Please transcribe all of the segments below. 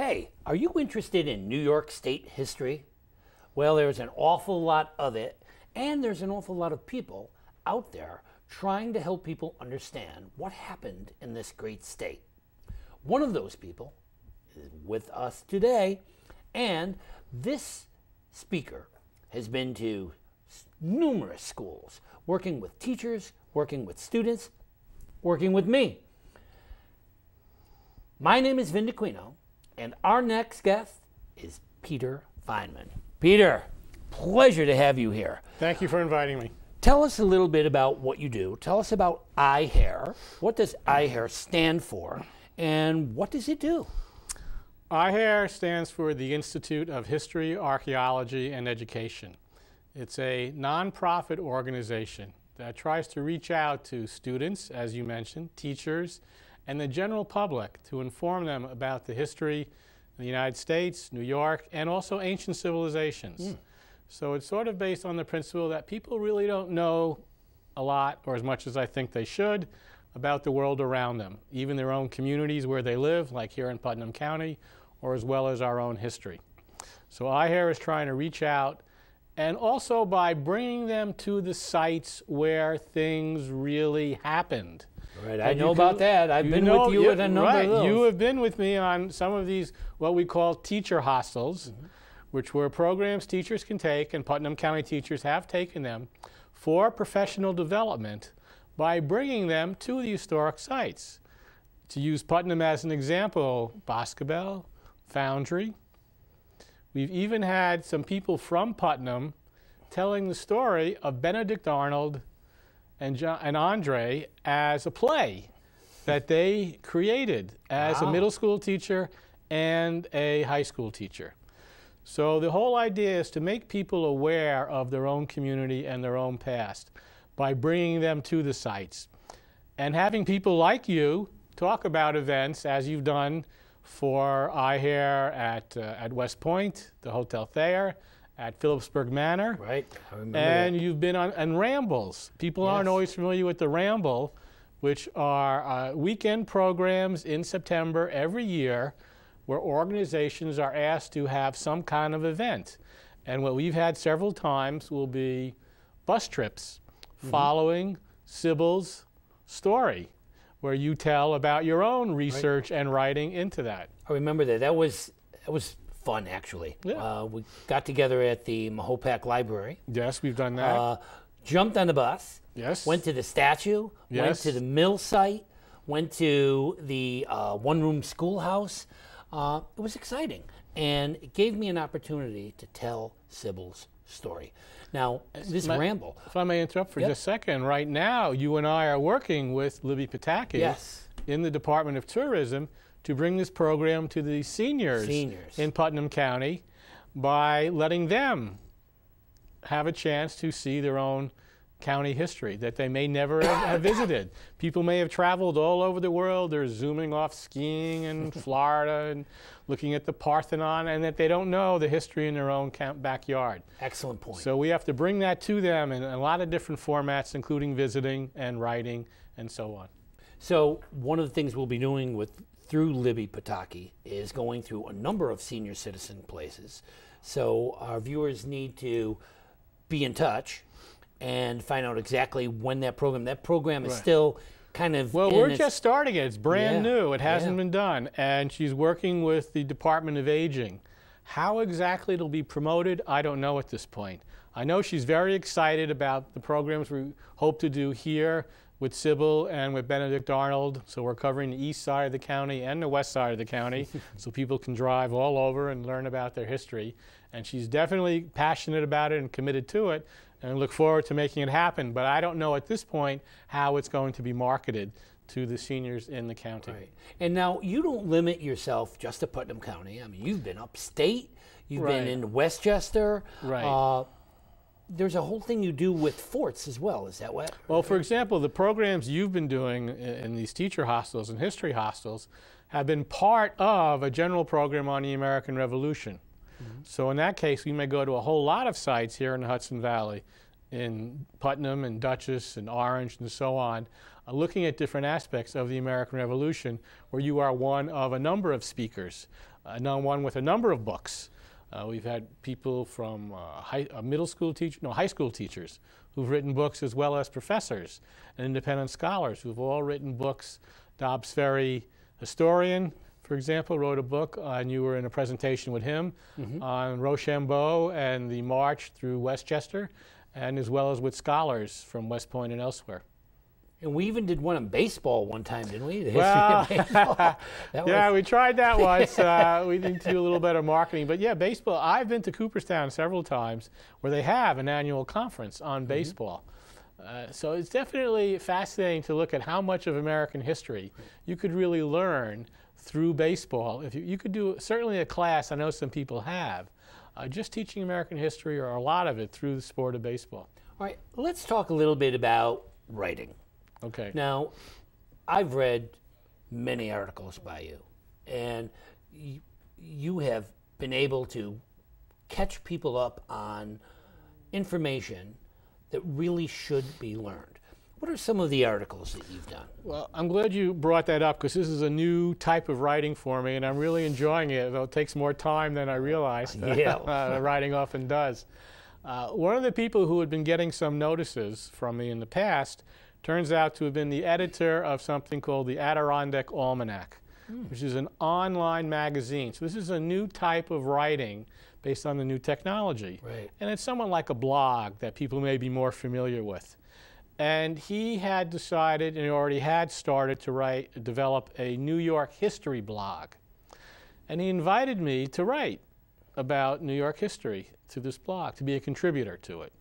Hey, are you interested in New York State history? Well, there's an awful lot of it, and there's an awful lot of people out there trying to help people understand what happened in this great state. One of those people is with us today, and this speaker has been to numerous schools, working with teachers, working with students, working with me. My name is Vin Dacquino, and our next guest is Peter Feinman. Peter, pleasure to have you here. Thank you for inviting me. Tell us a little bit about what you do. Tell us about IHARE. What does IHARE stand for, and what does it do? IHARE stands for the Institute of History, Archaeology, and Education. It's a nonprofit organization that tries to reach out to students, as you mentioned, teachers, and the general public to inform them about the history of the United States, New York, and also ancient civilizations. So it's sort of based on the principle that people really don't know a lot, or as much as I think they should, about the world around them, even their own communities where they live, like here in Putnam County, or as well as our own history. So IHARE is trying to reach out, and also by bringing them to the sites where things really happened. Right, I know about that. I've been with you at a number of those. You have been with me on some of these, what we call teacher hostels, which were programs teachers can take, and Putnam County teachers have taken them, for professional development by bringing them to the historic sites. To use Putnam as an example, Boscobel, Foundry. We've even had some people from Putnam telling the story of Benedict Arnold and Andre as a play that they created as a middle school teacher and a high school teacher. So the whole idea is to make people aware of their own community and their own past by bringing them to the sites and having people like you talk about events, as you've done for IHARE at West Point, the Hotel Thayer, at Phillipsburg Manor. Right, I remember and that. You've been on Rambles. People aren't always familiar with the Ramble, which are weekend programs in September every year where organizations are asked to have some kind of event. And what we've had several times will be bus trips following Sybil's story, where you tell about your own research and writing into that. I remember that. That was fun, actually. Yeah. We got together at the Mahopac Library. Yes, we've done that. Jumped on the bus. Yes. Went to the statue. Yes. Went to the mill site. Went to the one-room schoolhouse. It was exciting, and it gave me an opportunity to tell Sybil's story. Now, this ramble. If I may interrupt for just a second, right now you and I are working with Libby Pataki in the Department of Tourism to bring this program to the seniors in Putnam County by letting them have a chance to see their own county history that they may never have visited. People may have traveled all over the world. They're zooming off skiing in Florida and looking at the Parthenon, and that they don't know the history in their own backyard. Excellent point. So we have to bring that to them in a lot of different formats, including visiting and writing and so on. So one of the things we'll be doing through Libby Pataki is going through a number of senior citizen places. So our viewers need to be in touch and find out exactly when that program is still kind of we're just starting it. It's brand new. It hasn't been done. And she's working with the Department of Aging. How exactly it'll be promoted, I don't know at this point. I know she's very excited about the programs we hope to do here with Sybil and with Benedict Arnold. So we're covering the east side of the county and the west side of the county so people can drive all over and learn about their history. And she's definitely passionate about it and committed to it, and look forward to making it happen. But I don't know at this point how it's going to be marketed to the seniors in the county. Right. And now you don't limit yourself just to Putnam County. I mean, you've been upstate, you've been in Westchester. Right. There's a whole thing you do with forts as well, is that what? Well, for example, the programs you've been doing in these teacher hostels and history hostels have been part of a general program on the American Revolution. So in that case, we may go to a whole lot of sites here in the Hudson Valley, in Putnam and Dutchess and Orange and so on, looking at different aspects of the American Revolution, where you are one of a number of speakers, one with a number of books. We've had people from high school teachers who've written books, as well as professors and independent scholars who've all written books. Dobbs Ferry historian, for example, wrote a book, and you were in a presentation with him on Rochambeau and the march through Westchester, and as well as with scholars from West Point and elsewhere. And we even did one on baseball one time, didn't we? The Well, history of baseball. yeah, we tried that once. We need to do a little better marketing. But yeah, baseball, I've been to Cooperstown several times where they have an annual conference on baseball. So it's definitely fascinating to look at how much of American history you could really learn through baseball. If you could do certainly a class, I know some people have, just teaching American history, or a lot of it, through the sport of baseball. All right, let's talk a little bit about writing. Okay. Now, I've read many articles by you, and you have been able to catch people up on information that really should be learned. What are some of the articles that you've done? Well, I'm glad you brought that up, because this is a new type of writing for me, and I'm really enjoying it, though it takes more time than I realized. Yeah. Writing often does. One of the people who had been getting some notices from me in the past turns out to have been the editor of something called the Adirondack Almanac, which is an online magazine. So this is a new type of writing based on the new technology. Right. And it's somewhat like a blog that people may be more familiar with. And he had decided, and he already had started to develop a New York history blog. And he invited me to write about New York history to this blog, to be a contributor to it.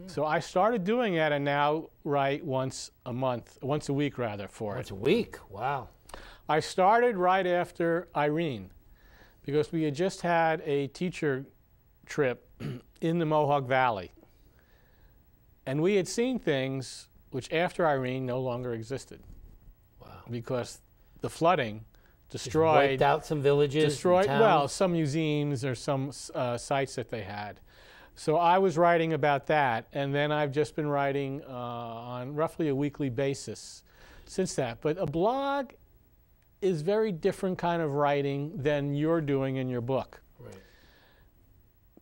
So I started doing it, and now write once a week rather, for it. Once a week, wow. I started right after Irene, because we had just had a teacher trip in the Mohawk Valley. And we had seen things which after Irene no longer existed. Wow. Because the flooding destroyed... Just wiped out some villages, destroyed, towns. well, some museums or some sites that they had. So I was writing about that, and then I've just been writing on roughly a weekly basis since that. But a blog is very different kind of writing than you're doing in your book. Right.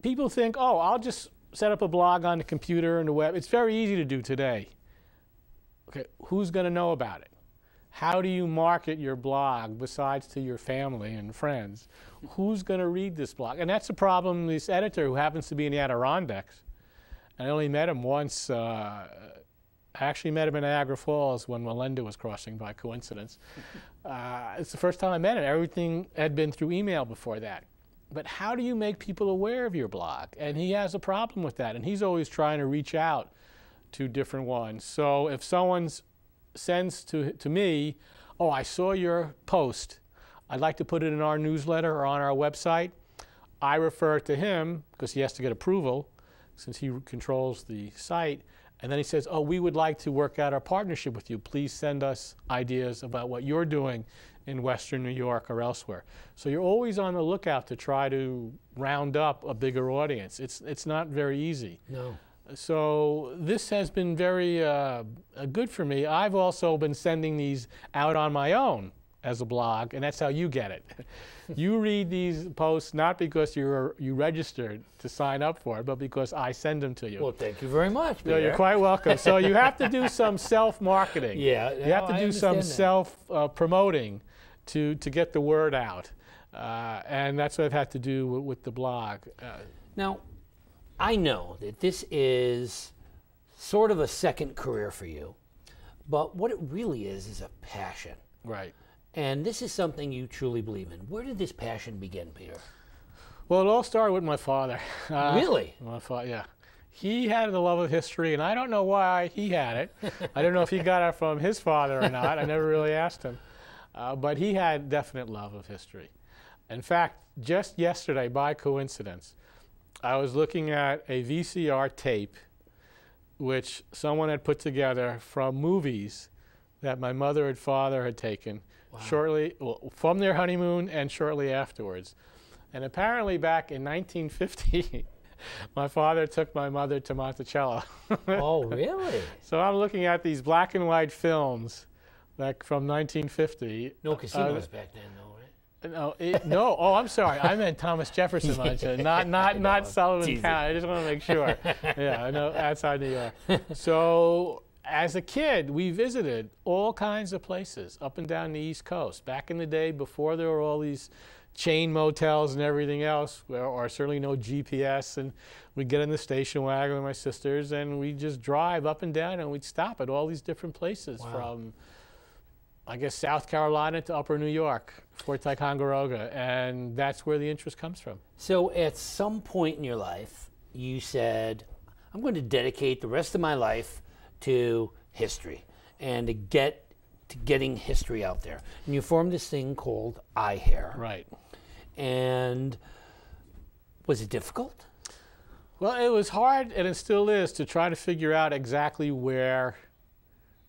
People think, oh, I'll just set up a blog on the computer and the web. It's very easy to do today. Okay, who's going to know about it? How do you market your blog besides to your family and friends? Who's going to read this blog? And that's the problem. This editor, who happens to be in the Adirondacks, and I only met him once. I actually met him in Niagara Falls when Melinda was crossing by coincidence. It's the first time I met him. Everything had been through email before that. But how do you make people aware of your blog? And he has a problem with that, and he's always trying to reach out to different ones. So if someone sends to me, oh, I saw your post, I'd like to put it in our newsletter or on our website, I refer to him, because he has to get approval since he controls the site, and then he says, oh, we would like to work out our partnership with you. Please send us ideas about what you're doing in Western New York or elsewhere. So you're always on the lookout to try to round up a bigger audience. It's not very easy. No. So this has been very good for me. I've also been sending these out on my own as a blog, and that's how you get it. You read these posts not because you registered to sign up for it, but because I send them to you. Well, thank you very much, Peter. No, you're quite welcome. So you have to do some self-marketing. Yeah, you have to do some self-promoting to get the word out. And that's what I've had to do with the blog. Now, I know that this is sort of a second career for you, but what it really is a passion. Right. And this is something you truly believe in. Where did this passion begin, Peter? Well, it all started with my father. Really? My father, yeah. He had the love of history, and I don't know why he had it. I don't know if he got it from his father or not. I never really asked him. But he had definite love of history. In fact, just yesterday, by coincidence, I was looking at a VCR tape which someone had put together from movies that my mother and father had taken from their honeymoon and shortly afterwards. And apparently back in 1950, My father took my mother to Monticello. Oh, really? So I'm looking at these black and white films like from 1950. No casinos back then, though, right? No. Oh, I'm sorry. I meant Thomas Jefferson Monticello, not Sullivan County. I just want to make sure. Yeah, I know, outside New York. So as a kid, we visited all kinds of places up and down the East Coast. Back in the day, before there were all these chain motels and everything else, or certainly no GPS, and we'd get in the station wagon with my sisters, and we'd just drive up and down, and we'd stop at all these different places. Wow. From, I guess, South Carolina to Upper New York, Fort Ticonderoga, and that's where the interest comes from. So at some point in your life, you said, I'm going to dedicate the rest of my life to history and to getting history out there. And you formed this thing called IHARE. Right. And was it difficult? Well, it was hard, and it still is, to try to figure out exactly where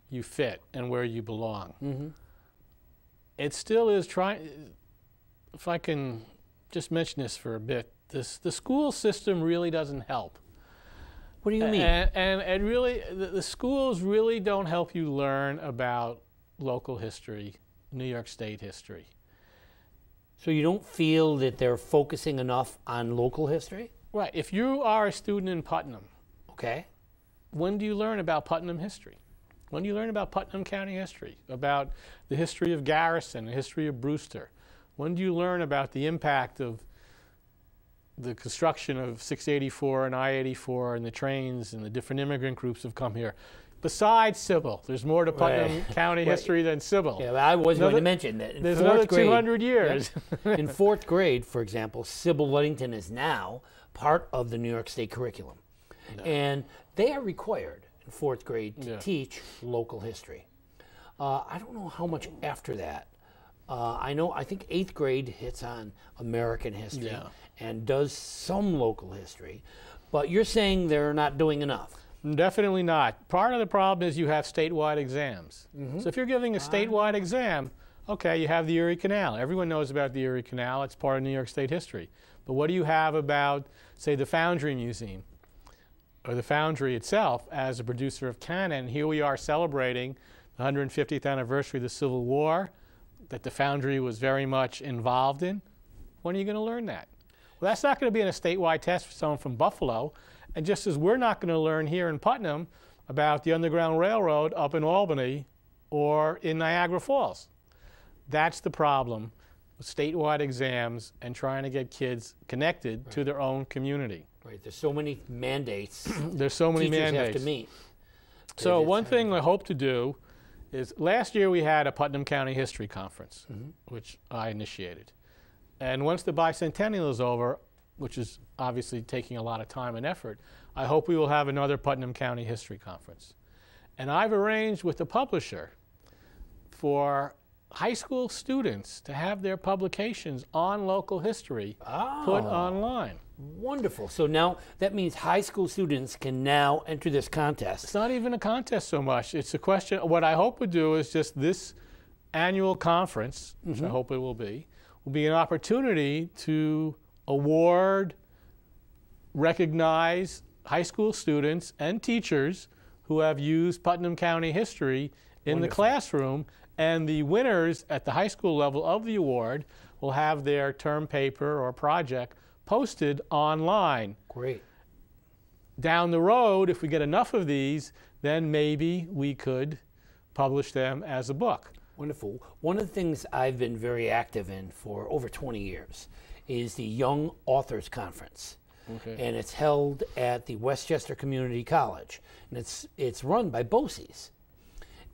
you fit and where you belong. Mm-hmm. It still is trying, if I can just mention this for a bit, the school system really doesn't help. What do you mean? And it really, the schools really don't help you learn about local history, New York State history. So you don't feel that they're focusing enough on local history? Right. If you are a student in Putnam, okay, when do you learn about Putnam history? When do you learn about Putnam County history, about the history of Garrison, the history of Brewster? When do you learn about the impact of the construction of 684 and I-84 and the trains and the different immigrant groups have come here? Besides Sybil, there's more to Putnam County history than Sybil. Yeah, I was going to mention that. In there's another 200 years. Yeah, in fourth grade, for example, Sybil Ludington is now part of the New York State curriculum. No. And they are required in fourth grade to teach local history. I don't know how much after that. I think eighth grade hits on American history and does some local history. But you're saying they're not doing enough. Definitely not. Part of the problem is you have statewide exams. Mm-hmm. So if you're giving a statewide exam, okay, you have the Erie Canal. Everyone knows about the Erie Canal. It's part of New York State history. But what do you have about, say, the Foundry Museum, or the Foundry itself as a producer of canon? Here we are celebrating the 150th anniversary of the Civil War that the Foundry was very much involved in. When are you going to learn that? Well, that's not going to be in a statewide test for someone from Buffalo. And just as we're not going to learn here in Putnam about the Underground Railroad up in Albany or in Niagara Falls. That's the problem with statewide exams and trying to get kids connected to their own community. Right, there's so many mandates. There's so many mandates. Have to meet. So one thing I hope to do is, last year we had a Putnam County History Conference, which I initiated. And once the bicentennial is over, which is obviously taking a lot of time and effort, I hope we will have another Putnam County History Conference. And I've arranged with the publisher for high school students to have their publications on local history put online. Wonderful. So now that means high school students can now enter this contest. It's not even a contest so much. It's a question. What I hope to do is just this annual conference, which I hope it will be an opportunity to award, recognize high school students and teachers who have used Putnam County history in the classroom, and the winners at the high school level of the award will have their term paper or project posted online. Great. Down the road, if we get enough of these, then maybe we could publish them as a book. Wonderful. One of the things I've been very active in for over 20 years is the Young Authors Conference. Okay. And it's held at the Westchester Community College. And it's run by BOCES.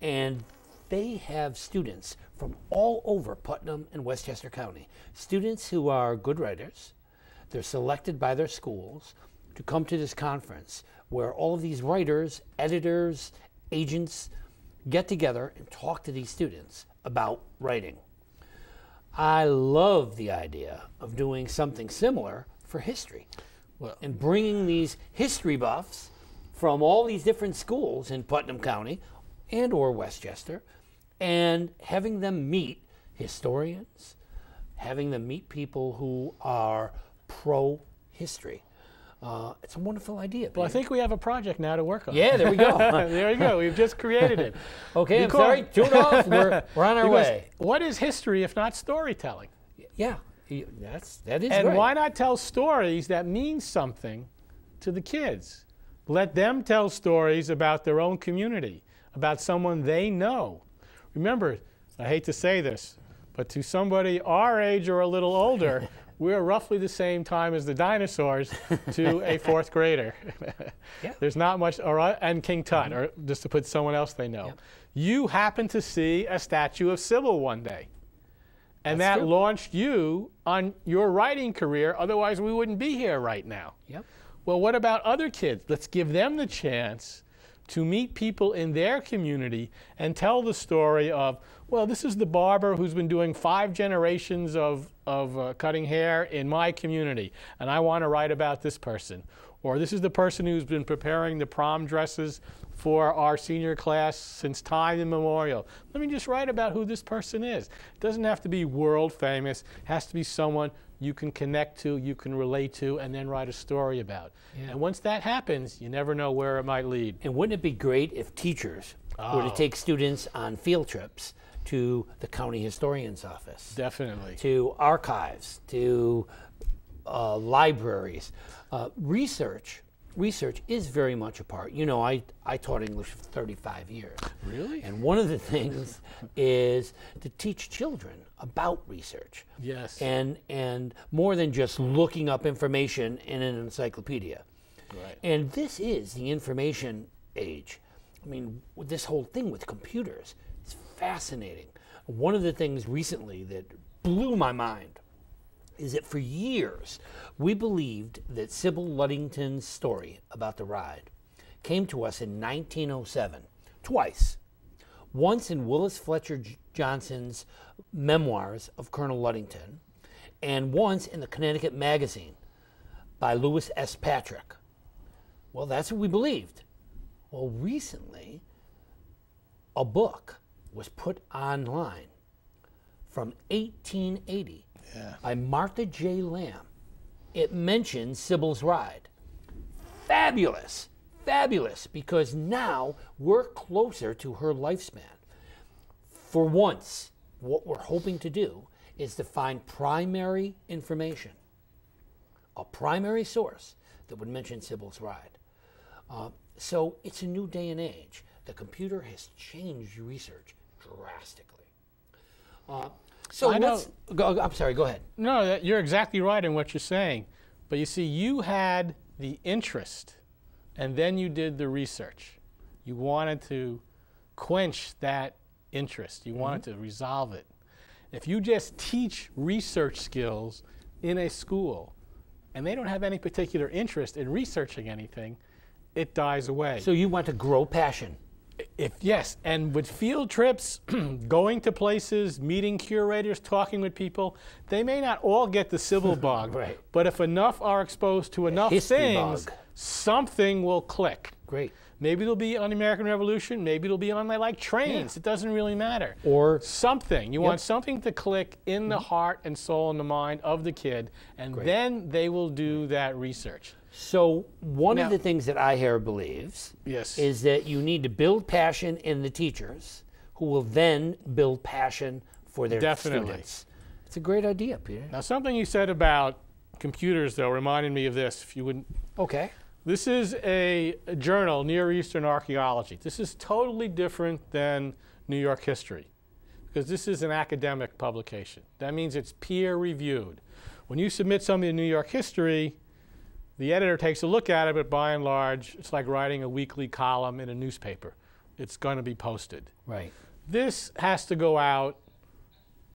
And they have students from all over Putnam and Westchester County. Students who are good writers. They're selected by their schools to come to this conference where all of these writers, editors, agents get together and talk to these students about writing. I love the idea of doing something similar for history. Well, and bringing these history buffs from all these different schools in Putnam County and or Westchester, and having them meet historians, having them meet people who are pro-history. It's a wonderful idea. Well, I think we have a project now to work on. Yeah, there we go. There we go. We've just created it. Okay, I'm sorry. Tune off. We're on our way. What is history if not storytelling? Yeah, that is And right. why not tell stories that mean something to the kids? Let them tell stories about their own community, about someone they know. Remember, I hate to say this, but to somebody our age or a little older, we're roughly the same time as the dinosaurs to a fourth grader. Yeah. There's not much, and King Tut, or just to put someone else they know. Yep. You happened to see a statue of Sybil one day. And That's that true. launched you on your writing career, otherwise we wouldn't be here right now. Yep. Well, what about other kids? Let's give them the chance to meet people in their community and tell the story of, well, this is the barber who's been doing 5 generations of cutting hair in my community, and I want to write about this person. Or this is the person who's been preparing the prom dresses for our senior class since time immemorial. Let me just write about who this person is. It doesn't have to be world famous. It has to be someone you can connect to, you can relate to, and then write a story about. Yeah. And once that happens, you never know where it might lead. And wouldn't it be great if teachers were to take students on field trips to the county historian's office, Definitely. to archives, to libraries? Research is very much a part. You know, I taught English for 35 years. Really? And one of the things is to teach children about research. Yes. And more than just looking up information in an encyclopedia. Right. And this is the information age. I mean, with this whole thing with computers, it's fascinating. One of the things recently that blew my mind is that for years we believed that Sybil Ludington's story about the ride came to us in 1907, twice. Once in Willis Fletcher Johnson's memoirs of Colonel Ludington, and once in the Connecticut Magazine by Lewis S. Patrick. Well, that's what we believed. Well, recently, a book was put online from 1880 by Martha J. Lamb. It mentions Sybil's ride. Fabulous, fabulous, because now we're closer to her lifespan. For once, what we're hoping to do is to find primary information, a primary source that would mention Sybil's ride. So it's a new day and age. The computer has changed research drastically. So I'm sorry, go ahead. No, you're exactly right in what you're saying. But you see, you had the interest, and then you did the research. You wanted to quench that interest. You wanted to resolve it. If you just teach research skills in a school, and they don't have any particular interest in researching anything, it dies away. So you want to grow passion. Yes, and with field trips, going to places, meeting curators, talking with people, they may not all get the Sybil bug, Right. but if enough are exposed to enough history things, bug. something will click. Great. Maybe it'll be on the American Revolution, maybe it'll be on, they like trains, it doesn't really matter. Or Something. You want something to click in the heart and soul and the mind of the kid, and then they will do that research. so one Now- of the things that IHARE believes Yes. is that you need to build passion in the teachers, who will then build passion for their Definitely. students. It's a great idea, Peter. Now, something you said about computers, though, reminded me of this, if you wouldn't. Okay. This is a journal, Near Eastern Archaeology. This is totally different than New York History, because this is an academic publication. That means it's peer-reviewed. When you submit something to New York History, the editor takes a look at it, but by and large, it's like writing a weekly column in a newspaper. It's going to be posted. Right. This has to go out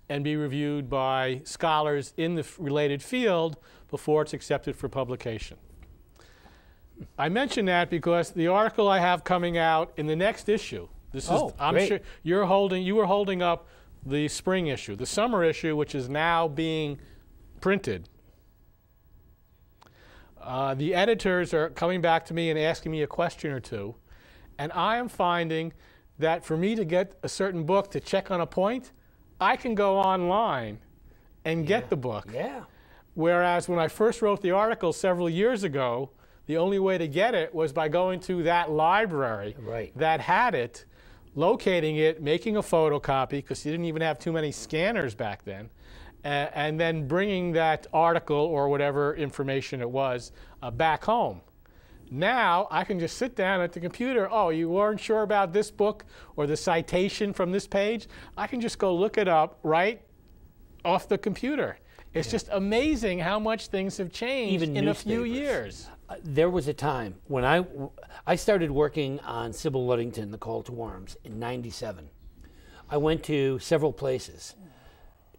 and be reviewed by scholars in the related field before it's accepted for publication. I mention that because the article I have coming out in the next issue, this is, I'm great. sure you were holding up the spring issue, the summer issue, which is now being printed. The editors are coming back to me and asking me a question or two, and I am finding that for me to get a certain book to check on a point, I can go online and get the book. Yeah. Whereas when I first wrote the article several years ago, the only way to get it was by going to that library that had it, locating it, making a photocopy, because you didn't even have too many scanners back then, and then bringing that article or whatever information it was back home. Now I can just sit down at the computer. Oh, you weren't sure about this book or the citation from this page? I can just go look it up right off the computer. It's just amazing how much things have changed in a few years. There was a time when I started working on Sybil Ludington, The Call to Arms, in '97. I went to several places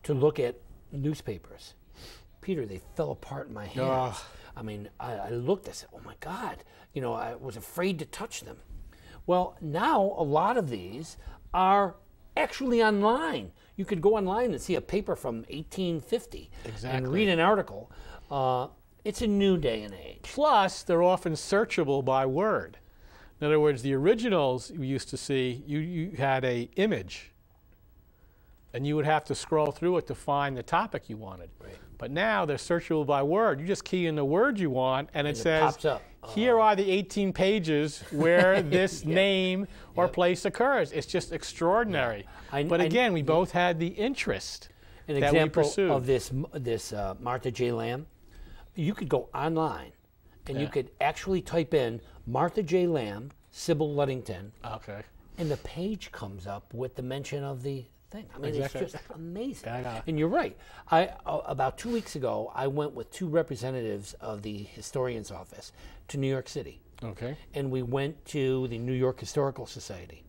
to look at newspapers. Peter, they fell apart in my hands. I mean, I looked, I said, oh my God, you know, I was afraid to touch them. Well, now a lot of these are actually online. You could go online and see a paper from 1850 and read an article. It's a new day and age. Plus, they're often searchable by word. In other words, the originals you used to see, you had an image, and you would have to scroll through it to find the topic you wanted. Right. But now they're searchable by word. You just key in the word you want, and it says, pops up. Here are the 18 pages where this name or place occurs. It's just extraordinary. But again, we both had the interest that we pursued. An example of this Martha J. Lamb, you could go online, and you could actually type in Martha J. Lamb, Sybil Ludington, and the page comes up with the mention of the thing. I mean, it's just amazing. And you're right. About 2 weeks ago, I went with 2 representatives of the historian's office to New York City. And we went to the New York Historical Society.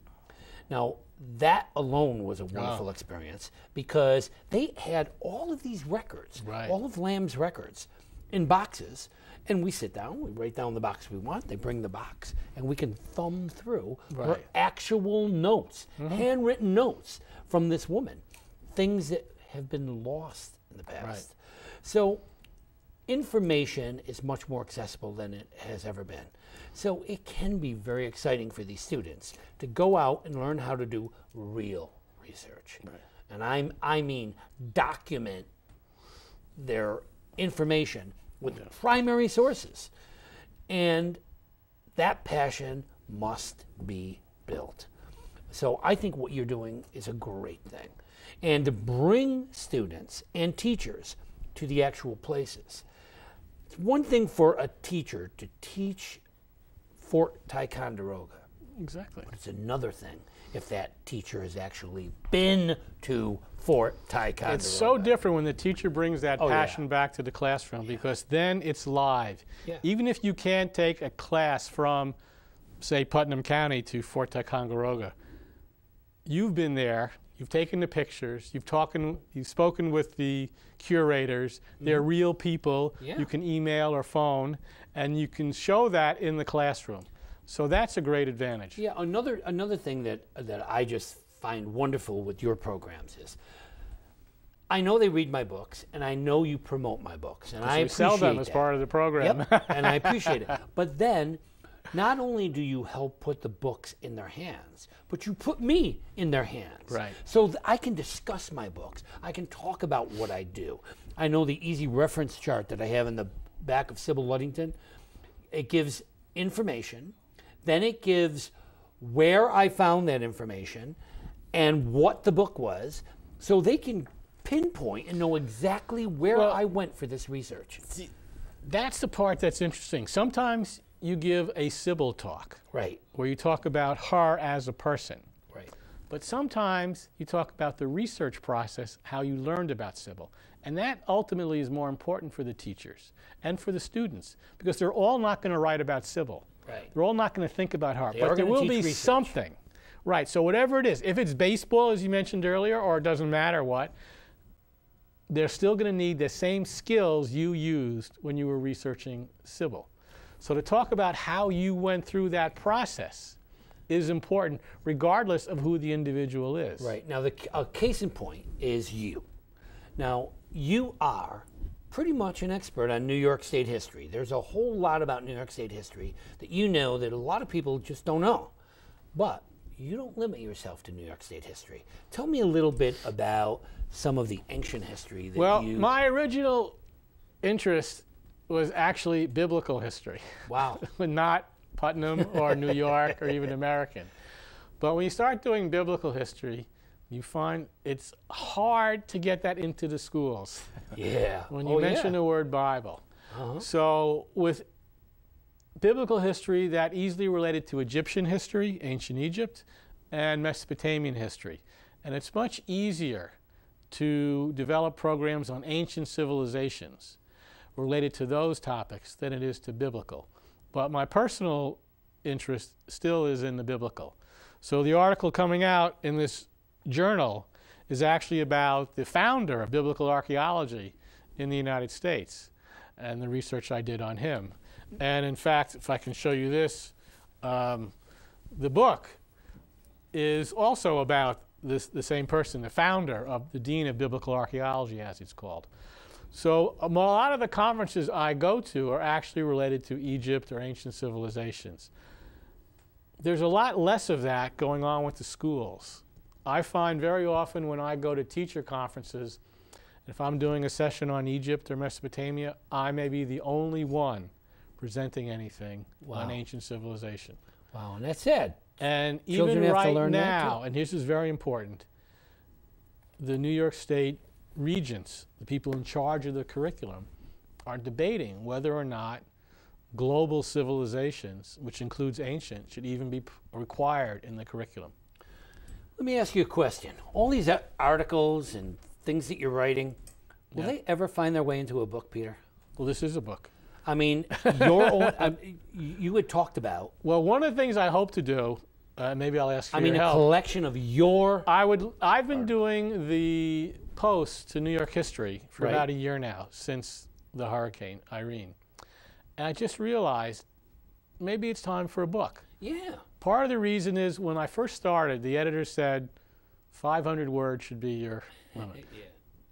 Now, that alone was a wonderful experience because they had all of these records, all of Lamb's records, in boxes. And we sit down, we write down the box we want, they bring the box, and we can thumb through her actual notes, handwritten notes from this woman, things that have been lost in the past. So information is much more accessible than it has ever been. So it can be very exciting for these students to go out and learn how to do real research. And I mean document their information with primary sources. And that passion must be built. So I think what you're doing is a great thing. And to bring students and teachers to the actual places. It's one thing for a teacher to teach Fort Ticonderoga. But it's another thing if that teacher has actually been to Fort Ticonderoga. It's so different when the teacher brings that passion back to the classroom because then it's live. Even if you can't take a class from, say, Putnam County to Fort Ticonderoga, you've been there, you've taken the pictures, you've spoken with the curators, they're real people, you can email or phone, and you can show that in the classroom. So that's a great advantage. Another thing that I just find wonderful with your programs is I know they read my books, and I know you promote my books, and I appreciate sell them as part of the program. And I appreciate it. But then, not only do you help put the books in their hands, but you put me in their hands. So I can discuss my books. I can talk about what I do. I know the easy reference chart that I have in the back of Sybil Ludington. It gives information. Then it gives where I found that information and what the book was, so they can pinpoint and know exactly where I went for this research. See, that's the part that's interesting. Sometimes you give a Sybil talk, where you talk about her as a person. But sometimes you talk about the research process, how you learned about Sybil. And that ultimately is more important for the teachers and for the students, because they're all not going to write about Sybil. They're all not going to think about her, but there will be something. So whatever it is, if it's baseball, as you mentioned earlier, or it doesn't matter what, they're still going to need the same skills you used when you were researching Sybil. So to talk about how you went through that process is important, regardless of who the individual is. Now, a case in point is you. Now, you are pretty much an expert on New York State history. There's a whole lot about New York State history that you know that a lot of people just don't know. But you don't limit yourself to New York State history. Tell me a little bit about some of the ancient history that my original interest was actually biblical history. Wow. Not Putnam or New York or even American. But when you start doing biblical history, you find it's hard to get that into the schools. Yeah. When you mention the word Bible. So with biblical history, that easily related to Egyptian history, ancient Egypt, and Mesopotamian history. And it's much easier to develop programs on ancient civilizations related to those topics than it is to biblical. But my personal interest still is in the biblical. So the article coming out in this journal is actually about the founder of biblical archaeology in the United States and the research I did on him. And in fact, if I can show you this, the book is also about the same person, the founder of the Dean of Biblical Archaeology, as it's called. So a lot of the conferences I go to are actually related to Egypt or ancient civilizations. There's a lot less of that going on with the schools. I find very often when I go to teacher conferences, if I'm doing a session on Egypt or Mesopotamia, I may be the only one presenting anything on ancient civilization. Wow, and that's sad. And Children even have to right learn that now, too. and this is very important, the New York State regents, the people in charge of the curriculum, are debating whether or not global civilizations, which includes ancient, should even be required in the curriculum. Let me ask you a question. All these articles and things that you're writing, will they ever find their way into a book, Peter? Well, this is a book. I mean, your own, you had talked about. Well, one of the things I hope to do, maybe I'll ask for your help. A collection of your. I've been doing the posts to New York history for about a year now, since the Hurricane Irene. And I just realized maybe it's time for a book. Yeah. Part of the reason is when I first started, the editor said 500 words should be your limit.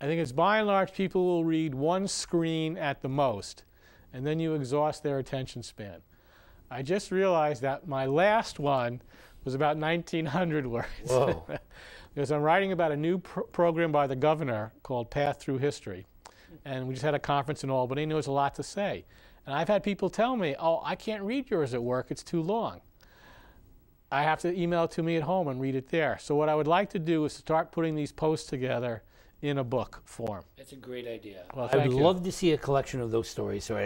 I think it's by and large people will read one screen at the most, and then you exhaust their attention span. I just realized that my last one was about 1,900 words. Whoa. Because I'm writing about a new program by the governor called Path Through History. And we just had a conference in Albany, and there was a lot to say. And I've had people tell me, oh, I can't read yours at work, it's too long. I have to email it to me at home and read it there. So what I would like to do is start putting these posts together in a book form. That's a great idea. Well, I would love to see a collection of those stories. So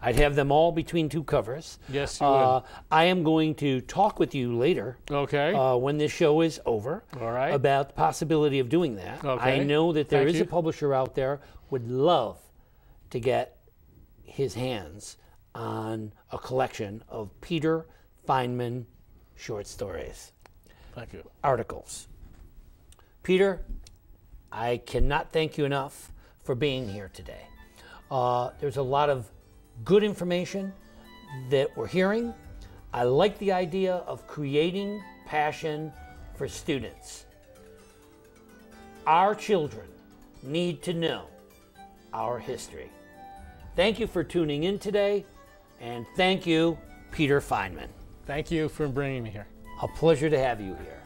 I'd have them all between two covers. Yes, you would. I am going to talk with you later. Okay. When this show is over. All right. About the possibility of doing that. Okay. I know that there Thank is you. a publisher out there would love to get his hands on a collection of Peter Feinman short stories. Thank you. Articles. Peter, I cannot thank you enough for being here today. There's a lot of good information that we're hearing. I like the idea of creating passion for students. Our children need to know our history. Thank you for tuning in today, and thank you, Peter Feinman. Thank you for bringing me here. A pleasure to have you here.